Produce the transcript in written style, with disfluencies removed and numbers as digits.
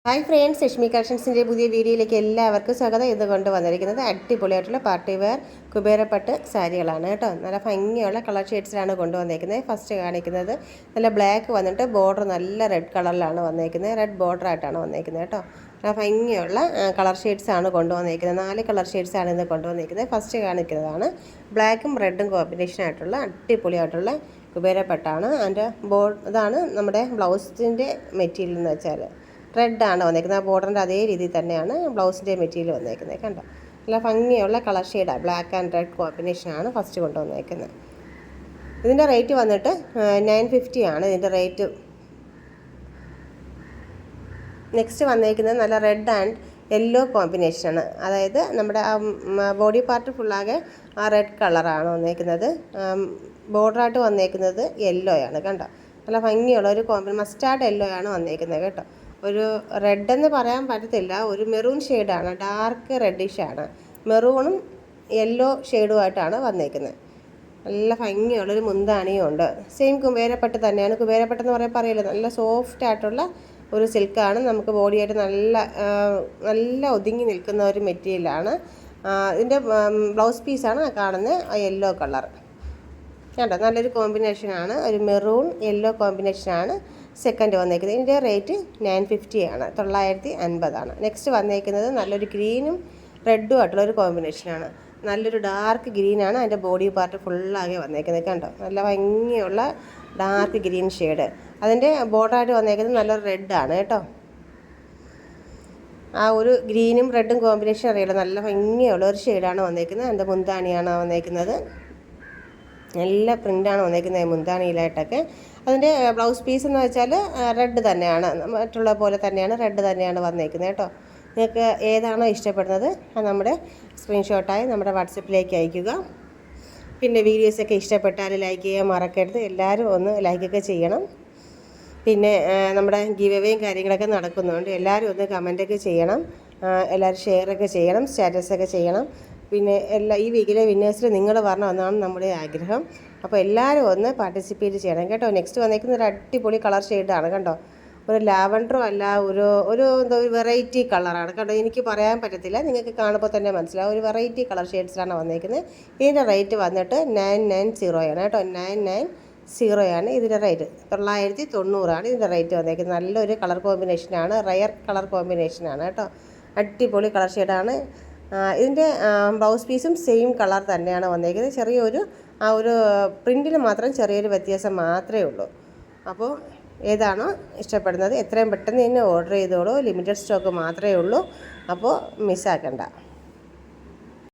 Hi friends, Lakshmi കളക്ഷൻസിൻ്റെ പുതിയ വീഡിയോയിലേക്ക് എല്ലാവർക്കും സ്വാഗതം. ഇത് കൊണ്ടുവന്നിരിക്കുന്നത് അടിപൊളിയായിട്ടുള്ള പാർട്ടി വെയർ കുബേരപ്പട്ട് സാരികളാണ് കേട്ടോ. നല്ല ഭംഗിയുള്ള കളർ ഷെയ്ഡ്സിലാണ് കൊണ്ടുവന്നിരിക്കുന്നത്. ഫസ്റ്റ് കാണിക്കുന്നത് നല്ല ബ്ലാക്ക് വന്നിട്ട് ബോർഡർ നല്ല റെഡ് കളറിലാണ് വന്നിരിക്കുന്നത്. റെഡ് ബോർഡറായിട്ടാണ് വന്നിരിക്കുന്നത് കേട്ടോ. നല്ല ഭംഗിയുള്ള കളർ ഷെയ്ഡ്സാണ് കൊണ്ടുവന്നിരിക്കുന്നത്. 4 കളർ ഷെയ്ഡ്സാണ് ഇന്ന് കൊണ്ടുവന്നിരിക്കുന്നത്. ഫസ്റ്റ് കാണിക്കുന്നതാണ് ബ്ലാക്കും റെഡും കോമ്പിനേഷനായിട്ടുള്ള അടിപൊളിയായിട്ടുള്ള കുബേരപ്പട്ടാണ്. അതിൻ്റെ ഇതാണ് നമ്മുടെ ബ്ലൗസിൻ്റെ മെറ്റീരിയൽ എന്ന് വെച്ചാൽ റെഡാണ് വന്നേക്കുന്നത്. ആ ബോർഡറിൻ്റെ അതേ രീതിയിൽ തന്നെയാണ് ബ്ലൗസിൻ്റെ മെറ്റീരിയൽ വന്നേക്കുന്നത്. കണ്ടോ, നല്ല ഭംഗിയുള്ള കളർ ഷെയ്ഡാണ്. ബ്ലാക്ക് ആൻഡ് റെഡ് കോമ്പിനേഷനാണ് ഫസ്റ്റ് കൊണ്ടുവന്നേക്കുന്നത്. ഇതിൻ്റെ റേറ്റ് വന്നിട്ട് 950 ആണ് ഇതിൻ്റെ റേറ്റ്. നെക്സ്റ്റ് വന്നേക്കുന്നത് നല്ല റെഡ് ആൻഡ് യെല്ലോ കോമ്പിനേഷനാണ്. അതായത് നമ്മുടെ ബോഡി പാർട്ട് ഫുള്ളാകെ ആ റെഡ് കളറാണ് വന്നേക്കുന്നത്. ബോർഡറായിട്ട് വന്നേക്കുന്നത് യെല്ലോയാണ്. കണ്ടോ, നല്ല ഭംഗിയുള്ള ഒരു മസ്റ്റാർഡ് യെല്ലോ ആണ് വന്നേക്കുന്നത് കേട്ടോ. ഒരു റെഡ് എന്ന് പറയാൻ പറ്റത്തില്ല, ഒരു മെറൂൺ ഷെയ്ഡാണ്, ഡാർക്ക് റെഡിഷാണ്. മെറൂണും യെല്ലോ ഷെയ്ഡുമായിട്ടാണ് വന്നേക്കുന്നത്. നല്ല ഭംഗിയുള്ളൊരു മുന്താണിയും ഉണ്ട്. സെയിം കുബേരപ്പട്ട് തന്നെയാണ്. കുബേരപ്പട്ടെന്ന് പറയുമ്പോൾ അറിയില്ല, നല്ല സോഫ്റ്റ് ആയിട്ടുള്ള ഒരു സിൽക്കാണ്. നമുക്ക് ബോഡിയായിട്ട് നല്ല ഒതുങ്ങി നിൽക്കുന്ന ഒരു മെറ്റീരിയലാണ്. ഇതിൻ്റെ ബ്ലൗസ് പീസാണ് കാണുന്നത്, ആ യെല്ലോ കളർ കേട്ടോ. നല്ലൊരു കോമ്പിനേഷനാണ്, ഒരു മെറൂൺ യെല്ലോ കോമ്പിനേഷനാണ് സെക്കൻഡ് വന്നേക്കുന്നത്. ഇതിൻ്റെ റേറ്റ് 950 ആണ്, 950 ആണ്. നെക്സ്റ്റ് വന്നേക്കുന്നത് നല്ലൊരു ഗ്രീനും റെഡും ആയിട്ടുള്ള ഒരു കോമ്പിനേഷനാണ്. നല്ലൊരു ഡാർക്ക് ഗ്രീനാണ് അതിൻ്റെ ബോഡി പാർട്ട് ഫുള്ളാകെ വന്നേക്കുന്നത്. കണ്ടോ, നല്ല ഭംഗിയുള്ള ഡാർക്ക് ഗ്രീൻ ഷെയ്ഡ്. അതിൻ്റെ ബോർഡറായിട്ട് വന്നേക്കുന്നത് നല്ലൊരു റെഡാണ് കേട്ടോ. ആ ഒരു ഗ്രീനും റെഡും കോമ്പിനേഷൻ അറിയാലോ, നല്ല ഭംഗിയുള്ള ഒരു ഷെയ്ഡാണ് വന്നേക്കുന്നത്. അതിൻ്റെ മുന്താണിയാണ് വന്നേക്കുന്നത്. നല്ല പ്രിൻ്റാണ് വന്നേക്കുന്നത് മുന്താണിയിലായിട്ടൊക്കെ. അതിൻ്റെ ബ്ലൗസ് പീസ് എന്ന് വെച്ചാൽ റെഡ് തന്നെയാണ്, മറ്റുള്ള പോലെ തന്നെയാണ്, റെഡ് തന്നെയാണ് വന്നേക്കുന്നത് കേട്ടോ. നിങ്ങൾക്ക് ഏതാണോ ഇഷ്ടപ്പെടുന്നത് അത് നമ്മുടെ സ്ക്രീൻഷോട്ടായി നമ്മുടെ വാട്സപ്പിലേക്ക് അയയ്ക്കുക. പിന്നെ വീഡിയോസൊക്കെ ഇഷ്ടപ്പെട്ടാൽ ലൈക്ക് ചെയ്യാൻ മറക്കരുത്. എല്ലാവരും ഒന്ന് ലൈക്കൊക്കെ ചെയ്യണം. പിന്നെ നമ്മുടെ ഗിവ് അവേയും കാര്യങ്ങളൊക്കെ നടക്കുന്നുണ്ട്. എല്ലാവരും ഒന്ന് കമൻറ്റൊക്കെ ചെയ്യണം. എല്ലാവരും ഷെയറൊക്കെ ചെയ്യണം, സ്റ്റാറ്റസൊക്കെ ചെയ്യണം. പിന്നെ ഈ വീക്കിലെ വിന്നേഴ്സിൽ നിങ്ങൾ വരണമെന്നാണ് നമ്മുടെ ആഗ്രഹം. അപ്പോൾ എല്ലാവരും ഒന്ന് പാർട്ടിസിപ്പേറ്റ് ചെയ്യണം കേട്ടോ. നെക്സ്റ്റ് വന്നേക്കുന്ന ഒരു അടിപൊളി കളർ ഷെയ്ഡാണ് കണ്ടോ. ഒരു ലാവൻഡറും അല്ല, ഒരു വെറൈറ്റി കളറാണ് കണ്ടോ. എനിക്ക് പറയാൻ പറ്റത്തില്ല, നിങ്ങൾക്ക് കാണുമ്പോൾ തന്നെ മനസ്സിലാവും. ഒരു വെറൈറ്റി കളർ ഷെയ്ഡ്സിലാണ് വന്നേക്കുന്നത്. ഇതിൻ്റെ റേറ്റ് വന്നിട്ട് 990 ആണ് കേട്ടോ. 990 ആണ് ഇതിൻ്റെ റേറ്റ്. 990 ആണ് ഇതിൻ്റെ റേറ്റ് വന്നേക്കുന്നത്. നല്ലൊരു കളർ കോമ്പിനേഷനാണ്, റയർ കളർ കോമ്പിനേഷനാണ് കേട്ടോ. അടിപൊളി കളർ ഷെയ്ഡാണ്. ഇതിൻ്റെ ബ്ലൗസ് പീസും സെയിം കളർ തന്നെയാണ് വന്നേക്കുന്നത്. ചെറിയൊരു ഒരു പ്രിൻറ്റിൽ മാത്രം ചെറിയൊരു വ്യത്യാസം മാത്രമേ ഉള്ളൂ. അപ്പോൾ ഏതാണോ ഇഷ്ടപ്പെടുന്നത് എത്രയും പെട്ടെന്ന് തന്നെ ഓർഡർ ചെയ്തോളൂ. ലിമിറ്റഡ് സ്റ്റോക്ക് മാത്രമേ ഉള്ളൂ. അപ്പോൾ മിസ്സാക്കണ്ട.